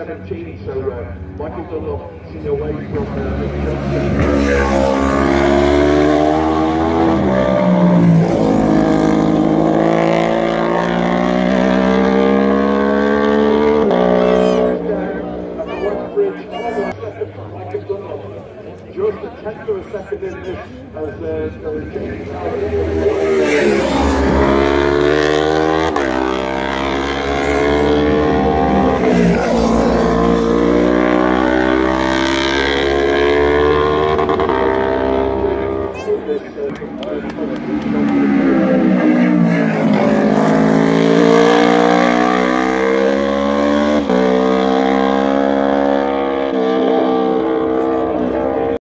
17, so Michael Dunlop seen away from just a tenth of a second in this as James